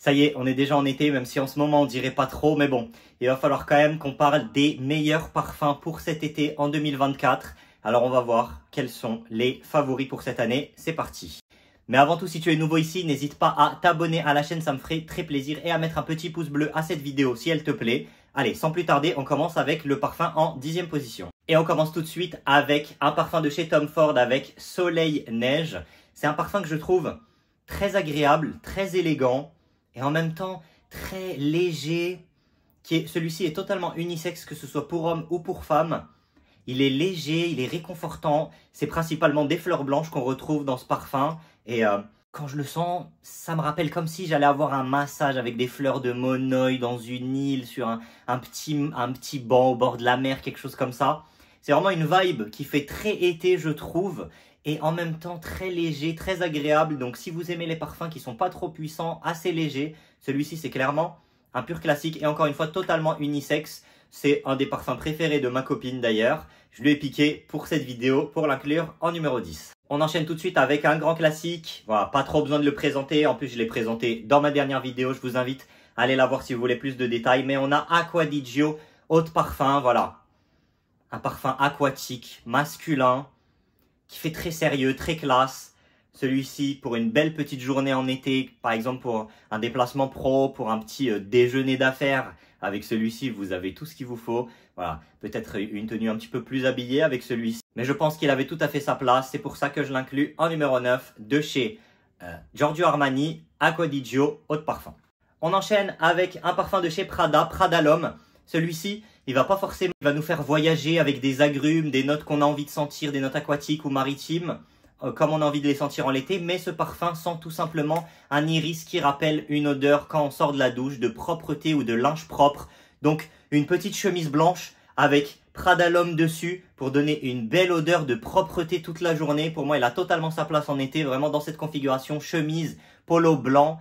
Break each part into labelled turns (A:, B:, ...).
A: Ça y est, on est déjà en été, même si en ce moment on dirait pas trop, mais bon, il va falloir quand même qu'on parle des meilleurs parfums pour cet été en 2024. Alors on va voir quels sont les favoris pour cette année. C'est parti. Mais avant tout, si tu es nouveau ici, n'hésite pas à t'abonner à la chaîne, ça me ferait très plaisir, et à mettre un petit pouce bleu à cette vidéo si elle te plaît. Allez, sans plus tarder, on commence avec le parfum en 10e position. Et on commence tout de suite avec un parfum de chez Tom Ford avec Soleil Neige. C'est un parfum que je trouve très agréable, très élégant et en même temps très léger. Celui-ci est totalement unisexe, que ce soit pour homme ou pour femme. Il est léger, il est réconfortant. C'est principalement des fleurs blanches qu'on retrouve dans ce parfum. Et quand je le sens, ça me rappelle comme si j'allais avoir un massage avec des fleurs de monoï dans une île, sur un petit banc au bord de la mer, quelque chose comme ça. C'est vraiment une vibe qui fait très été, je trouve, et en même temps très léger, très agréable. Donc si vous aimez les parfums qui sont pas trop puissants, assez légers, celui-ci c'est clairement un pur classique et encore une fois totalement unisexe. C'est un des parfums préférés de ma copine d'ailleurs. Je lui ai piqué pour cette vidéo pour l'inclure en numéro 10. On enchaîne tout de suite avec un grand classique. Voilà, pas trop besoin de le présenter. En plus, je l'ai présenté dans ma dernière vidéo. Je vous invite à aller la voir si vous voulez plus de détails. Mais on a Acqua di Gio, eau de parfum. Voilà, un parfum aquatique, masculin, qui fait très sérieux, très classe. Celui-ci pour une belle petite journée en été, par exemple pour un déplacement pro, pour un petit déjeuner d'affaires. Avec celui-ci, vous avez tout ce qu'il vous faut. Voilà, peut-être une tenue un petit peu plus habillée avec celui-ci. Mais je pense qu'il avait tout à fait sa place. C'est pour ça que je l'inclus en numéro 9 de chez Giorgio Armani, Acqua di Gio, eau de parfum. On enchaîne avec un parfum de chez Prada, Prada l'homme. Celui-ci, il va nous faire voyager avec des agrumes, des notes qu'on a envie de sentir, des notes aquatiques ou maritimes, comme on a envie de les sentir en l'été. Mais ce parfum sent tout simplement un iris qui rappelle une odeur quand on sort de la douche, de propreté ou de linge propre. Donc une petite chemise blanche avec Prada l'homme dessus pour donner une belle odeur de propreté toute la journée. Pour moi, il a totalement sa place en été, vraiment dans cette configuration chemise, polo blanc,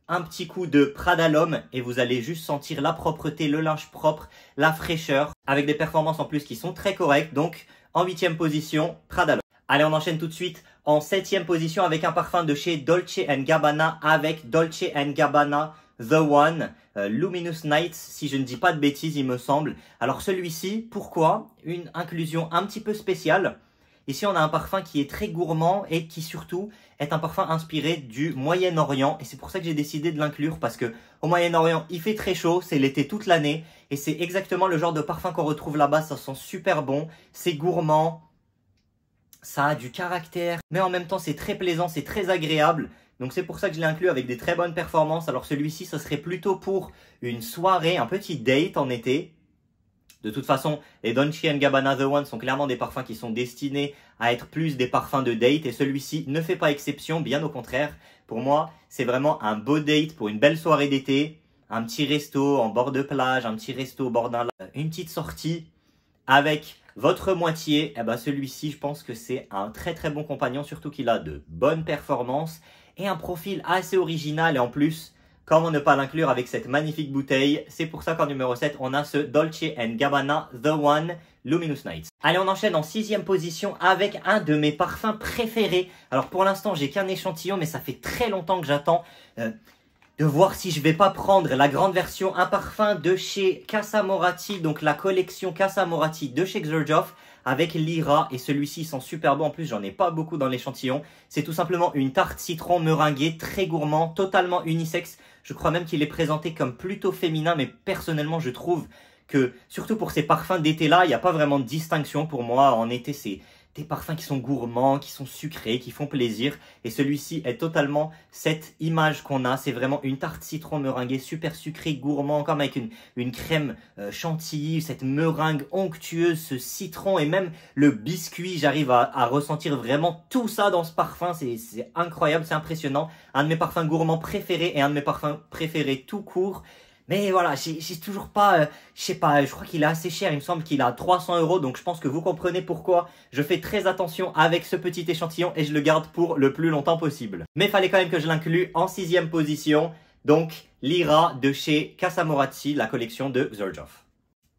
A: un petit coup de Prada l'homme et vous allez juste sentir la propreté, le linge propre, la fraîcheur, avec des performances en plus qui sont très correctes. Donc en 8e position, Prada l'homme. Allez, on enchaîne tout de suite en 7e position avec un parfum de chez Dolce & Gabbana avec Dolce & Gabbana The One, Luminous Nights, si je ne dis pas de bêtises, il me semble. Alors celui-ci, pourquoi? Une inclusion un petit peu spéciale. Ici, on a un parfum qui est très gourmand et qui surtout est un parfum inspiré du Moyen-Orient. Et c'est pour ça que j'ai décidé de l'inclure parce que au Moyen-Orient, il fait très chaud, c'est l'été toute l'année. Et c'est exactement le genre de parfum qu'on retrouve là-bas, ça sent super bon, c'est gourmand, ça a du caractère, mais en même temps c'est très plaisant, c'est très agréable. Donc c'est pour ça que je l'ai inclus avec des très bonnes performances. Alors celui-ci, ça serait plutôt pour une soirée, un petit date en été. De toute façon, les Dolce & Gabbana The One sont clairement des parfums qui sont destinés à être plus des parfums de date. Et celui-ci ne fait pas exception, bien au contraire. Pour moi, c'est vraiment un beau date pour une belle soirée d'été. Un petit resto en bord de plage, un petit resto au bord d'un lac, une petite sortie avec votre moitié. Eh ben celui-ci, je pense que c'est un très très bon compagnon, surtout qu'il a de bonnes performances et un profil assez original. Et en plus, comment ne pas l'inclure avec cette magnifique bouteille? C'est pour ça qu'en numéro 7, on a ce Dolce & Gabbana The One Luminous Nights. Allez, on enchaîne en 6e position avec un de mes parfums préférés. Alors pour l'instant, j'ai qu'un échantillon, mais ça fait très longtemps que j'attends de voir si je vais pas prendre la grande version, un parfum de chez Casa Moratti, donc la collection Casa Moratti de chez Xerjoff avec Lyra, et celui-ci sent super bon. En plus, j'en ai pas beaucoup dans l'échantillon. C'est tout simplement une tarte citron meringuée, très gourmand, totalement unisexe. Je crois même qu'il est présenté comme plutôt féminin, mais personnellement, je trouve que, surtout pour ces parfums d'été-là, il n'y a pas vraiment de distinction pour moi. En été, c'est des parfums qui sont gourmands, qui sont sucrés, qui font plaisir. Et celui-ci est totalement cette image qu'on a. C'est vraiment une tarte citron meringuée, super sucrée, gourmand, comme avec une crème chantilly, cette meringue onctueuse, ce citron et même le biscuit. J'arrive à ressentir vraiment tout ça dans ce parfum. C'est incroyable, c'est impressionnant. Un de mes parfums gourmands préférés et un de mes parfums préférés tout court. Mais voilà, j'ai toujours pas, je sais pas, je crois qu'il est assez cher, il me semble qu'il a 300 €, donc je pense que vous comprenez pourquoi je fais très attention avec ce petit échantillon et je le garde pour le plus longtemps possible. Mais il fallait quand même que je l'inclue en 6e position, donc Lyra de chez Casa Moratti, la collection de Xerjoff.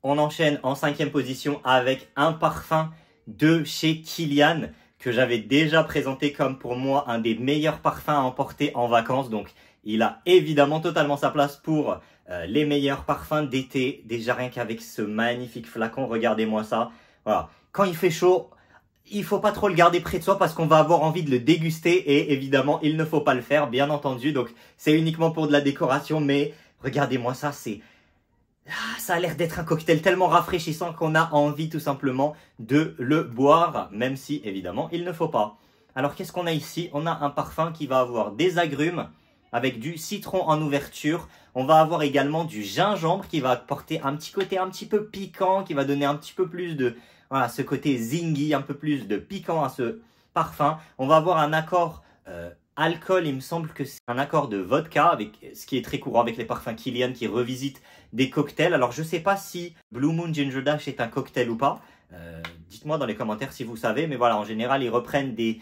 A: On enchaîne en 5e position avec un parfum de chez Kilian que j'avais déjà présenté comme pour moi un des meilleurs parfums à emporter en vacances, donc Il a évidemment totalement sa place pour les meilleurs parfums d'été. Déjà rien qu'avec ce magnifique flacon, regardez-moi ça. Voilà. Quand il fait chaud, il faut pas trop le garder près de soi parce qu'on va avoir envie de le déguster et évidemment, il ne faut pas le faire, bien entendu. Donc, c'est uniquement pour de la décoration, mais regardez-moi ça, ça a l'air d'être un cocktail tellement rafraîchissant qu'on a envie tout simplement de le boire, même si évidemment, il ne faut pas. Alors, qu'est-ce qu'on a ici? On a un parfum qui va avoir des agrumes avec du citron en ouverture. On va avoir également du gingembre qui va apporter un petit côté un petit peu piquant, qui va donner un petit peu plus de... Voilà, ce côté zingy, un peu plus de piquant à ce parfum. On va avoir un accord alcool, il me semble que c'est un accord de vodka, avec ce qui est très courant avec les parfums Kilian qui revisitent des cocktails. Alors je ne sais pas si Blue Moon Ginger Dash est un cocktail ou pas. Dites-moi dans les commentaires si vous savez, mais voilà, en général, ils reprennent des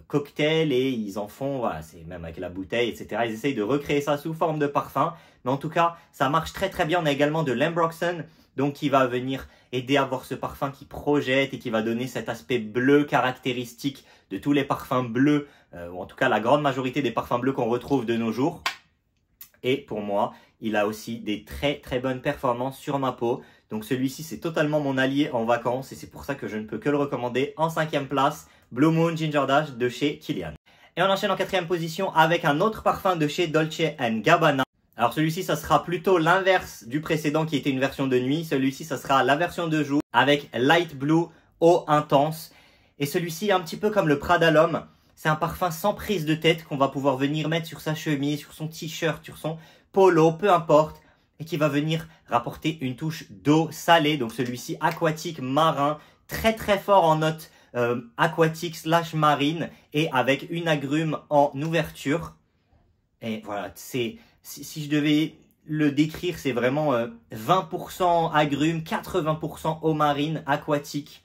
A: cocktails et ils en font, voilà, c'est même avec la bouteille, etc. Ils essayent de recréer ça sous forme de parfum. Mais en tout cas, ça marche très très bien. On a également de l'Ambroxan, donc qui va venir aider à avoir ce parfum qui projette et qui va donner cet aspect bleu caractéristique de tous les parfums bleus, ou en tout cas la grande majorité des parfums bleus qu'on retrouve de nos jours. Et pour moi, il a aussi des très très bonnes performances sur ma peau. Donc celui-ci, c'est totalement mon allié en vacances et c'est pour ça que je ne peux que le recommander. En 5e place, Blue Moon Ginger Dash de chez Kilian. Et on enchaîne en 4e position avec un autre parfum de chez Dolce & Gabbana. Alors celui-ci, ça sera plutôt l'inverse du précédent qui était une version de nuit. Celui-ci, ça sera la version de jour avec Light Blue Eau Intense. Et celui-ci, un petit peu comme le Prada L'Homme, c'est un parfum sans prise de tête qu'on va pouvoir venir mettre sur sa chemise, sur son t-shirt, sur son polo, peu importe. Et qui va venir rapporter une touche d'eau salée. Donc celui-ci, aquatique, marin, très très fort en notes aquatique / marine et avec une agrume en ouverture. Et voilà, si je devais le décrire, c'est vraiment 20% agrumes, 80% eau marine, aquatique,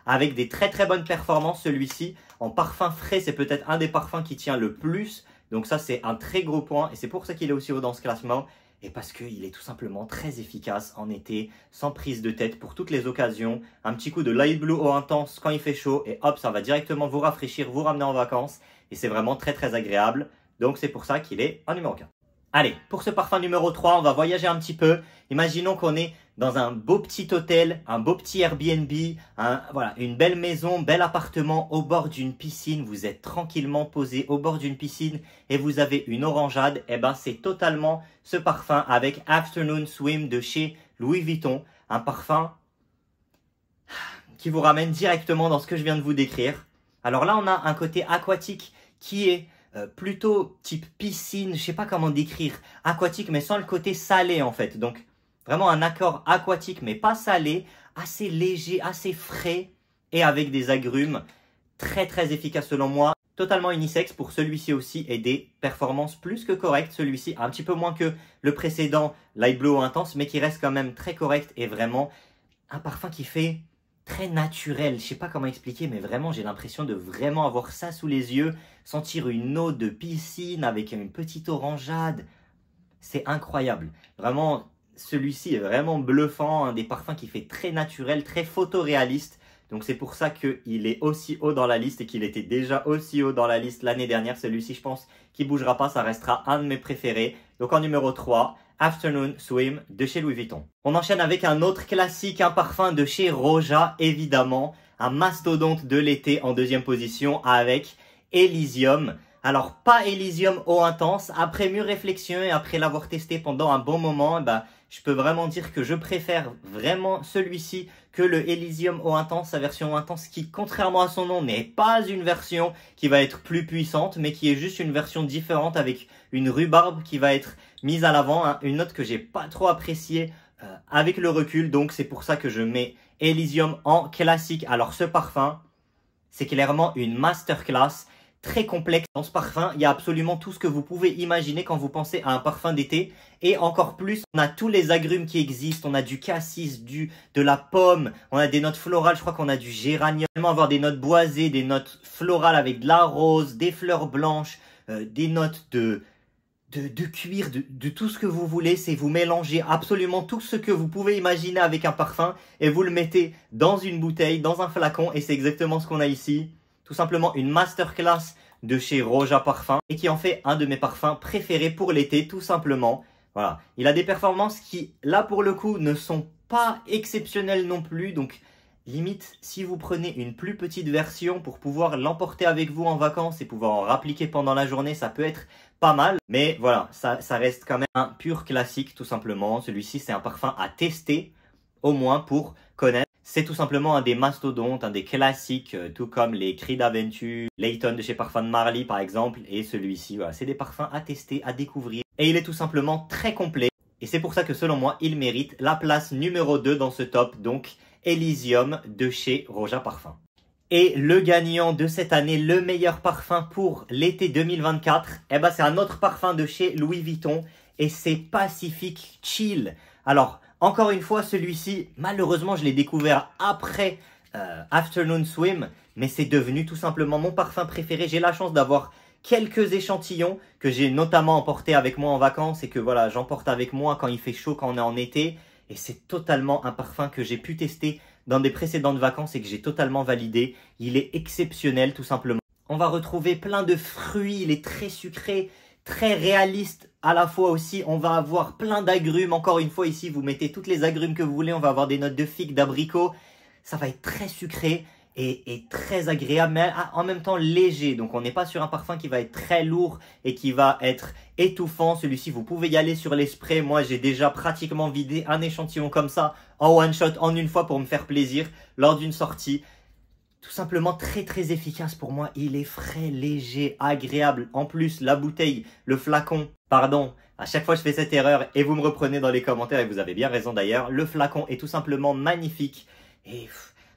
A: avec des très très bonnes performances. Celui-ci, en parfum frais, c'est peut-être un des parfums qui tient le plus. Donc ça, c'est un très gros point et c'est pour ça qu'il est aussi haut dans ce classement. Et parce qu'il est tout simplement très efficace en été, sans prise de tête pour toutes les occasions. Un petit coup de Light Blue Eau Intense quand il fait chaud et hop, ça va directement vous rafraîchir, vous ramener en vacances. Et c'est vraiment très très agréable. Donc c'est pour ça qu'il est en numéro 4. Allez, pour ce parfum numéro 3, on va voyager un petit peu. Imaginons qu'on est dans un beau petit hôtel, un beau petit Airbnb, voilà, une belle maison, bel appartement au bord d'une piscine. Vous êtes tranquillement posé au bord d'une piscine et vous avez une orangeade. Et ben, c'est totalement ce parfum avec Afternoon Swim de chez Louis Vuitton. Un parfum qui vous ramène directement dans ce que je viens de vous décrire. Alors là, on a un côté aquatique qui est plutôt type piscine, je sais pas comment décrire, aquatique mais sans le côté salé en fait. Donc vraiment un accord aquatique mais pas salé, assez léger, assez frais et avec des agrumes très très efficaces selon moi. Totalement unisexe pour celui-ci aussi et des performances plus que correctes. Celui-ci un petit peu moins que le précédent Light Blue Intense mais qui reste quand même très correct et vraiment un parfum qui fait très naturel, je sais pas comment expliquer, mais vraiment j'ai l'impression de vraiment avoir ça sous les yeux, sentir une eau de piscine avec une petite orangeade, c'est incroyable. Vraiment, celui-ci est vraiment bluffant, un des parfums qui fait très naturel, très photoréaliste, donc c'est pour ça qu'il est aussi haut dans la liste et qu'il était déjà aussi haut dans la liste l'année dernière. Celui-ci, je pense qu'il bougera pas, ça restera un de mes préférés. Donc en numéro 3, Afternoon Swim de chez Louis Vuitton. On enchaîne avec un autre classique, un parfum de chez Roja, évidemment. Un mastodonte de l'été en 2e position avec Elysium. Alors, pas Elysium Eau Intense. Après mûre réflexion et après l'avoir testé pendant un bon moment, je peux vraiment dire que je préfère vraiment celui-ci que le Elysium Eau Intense, sa version intense qui, contrairement à son nom, n'est pas une version qui va être plus puissante, mais qui est juste une version différente avec une rhubarbe qui va être mise à l'avant, hein, une note que j'ai pas trop appréciée avec le recul, donc c'est pour ça que je mets Elysium en classique. Alors ce parfum, c'est clairement une masterclass. Très complexe. Dans ce parfum, il y a absolument tout ce que vous pouvez imaginer quand vous pensez à un parfum d'été. Et encore plus, on a tous les agrumes qui existent. On a du cassis, de la pomme, on a des notes florales. Je crois qu'on a du géranium. On va avoir des notes boisées, des notes florales avec de la rose, des fleurs blanches, des notes de cuir, de tout ce que vous voulez. C'est vous mélangez absolument tout ce que vous pouvez imaginer avec un parfum et vous le mettez dans une bouteille, dans un flacon. Et c'est exactement ce qu'on a ici. Tout simplement une masterclass de chez Roja Parfum et qui en fait un de mes parfums préférés pour l'été tout simplement. Voilà, il a des performances qui là pour le coup ne sont pas exceptionnelles non plus, donc limite si vous prenez une plus petite version pour pouvoir l'emporter avec vous en vacances et pouvoir en rappliquer pendant la journée, ça peut être pas mal. Mais voilà, ça reste quand même un pur classique tout simplement. Celui-ci c'est un parfum à tester au moins pour connaître. C'est tout simplement un des mastodontes, un des classiques, tout comme les Creed Aventure, Layton de chez Parfum de Marly par exemple. Et celui-ci, voilà, c'est des parfums à tester, à découvrir. Et il est tout simplement très complet. Et c'est pour ça que selon moi, il mérite la place numéro 2 dans ce top. Donc Elysium de chez Roja Parfum. Et le gagnant de cette année, le meilleur parfum pour l'été 2024, eh ben, c'est un autre parfum de chez Louis Vuitton. Et c'est Pacific Chill. Alors, encore une fois, celui-ci, malheureusement, je l'ai découvert après Afternoon Swim, mais c'est devenu tout simplement mon parfum préféré. J'ai la chance d'avoir quelques échantillons que j'ai notamment emportés avec moi en vacances et que voilà, j'emporte avec moi quand il fait chaud, quand on est en été. Et c'est totalement un parfum que j'ai pu tester dans des précédentes vacances et que j'ai totalement validé. Il est exceptionnel tout simplement. On va retrouver plein de fruits, il est très sucré, très réaliste à la fois aussi. On va avoir plein d'agrumes. Encore une fois ici, vous mettez toutes les agrumes que vous voulez. On va avoir des notes de figue, d'abricot. Ça va être très sucré et très agréable, mais en même temps léger. Donc on n'est pas sur un parfum qui va être très lourd et qui va être étouffant. Celui-ci, vous pouvez y aller sur les sprays. Moi, j'ai déjà pratiquement vidé un échantillon comme ça en one shot, en une fois pour me faire plaisir lors d'une sortie. Tout simplement très efficace pour moi. Il est frais, léger, agréable. En plus, la bouteille, le flacon, pardon, à chaque fois je fais cette erreur et vous me reprenez dans les commentaires et vous avez bien raison d'ailleurs. Le flacon est tout simplement magnifique et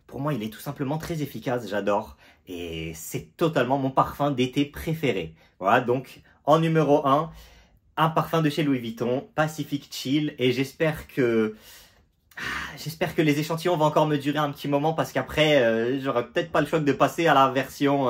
A: pour moi il est tout simplement très efficace, j'adore. Et c'est totalement mon parfum d'été préféré. Voilà, donc en numéro 1, un parfum de chez Louis Vuitton, Pacific Chill. Et j'espère que les échantillons vont encore me durer un petit moment parce qu'après, j'aurai peut-être pas le choix de passer à la version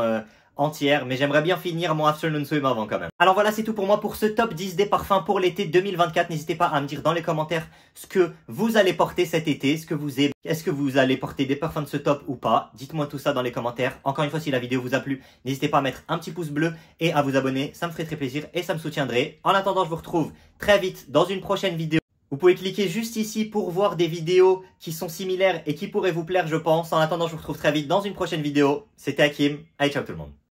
A: entière. Mais j'aimerais bien finir mon Afternoon Swim avant quand même. Alors voilà, c'est tout pour moi pour ce top 10 des parfums pour l'été 2024. N'hésitez pas à me dire dans les commentaires ce que vous allez porter cet été, ce que vous aimez. Est-ce que vous allez porter des parfums de ce top ou pas? Dites-moi tout ça dans les commentaires. Encore une fois, si la vidéo vous a plu, n'hésitez pas à mettre un petit pouce bleu et à vous abonner. Ça me ferait très plaisir et ça me soutiendrait. En attendant, je vous retrouve très vite dans une prochaine vidéo. Vous pouvez cliquer juste ici pour voir des vidéos qui sont similaires et qui pourraient vous plaire, je pense. En attendant, je vous retrouve très vite dans une prochaine vidéo. C'était Hakim. Allez, ciao tout le monde.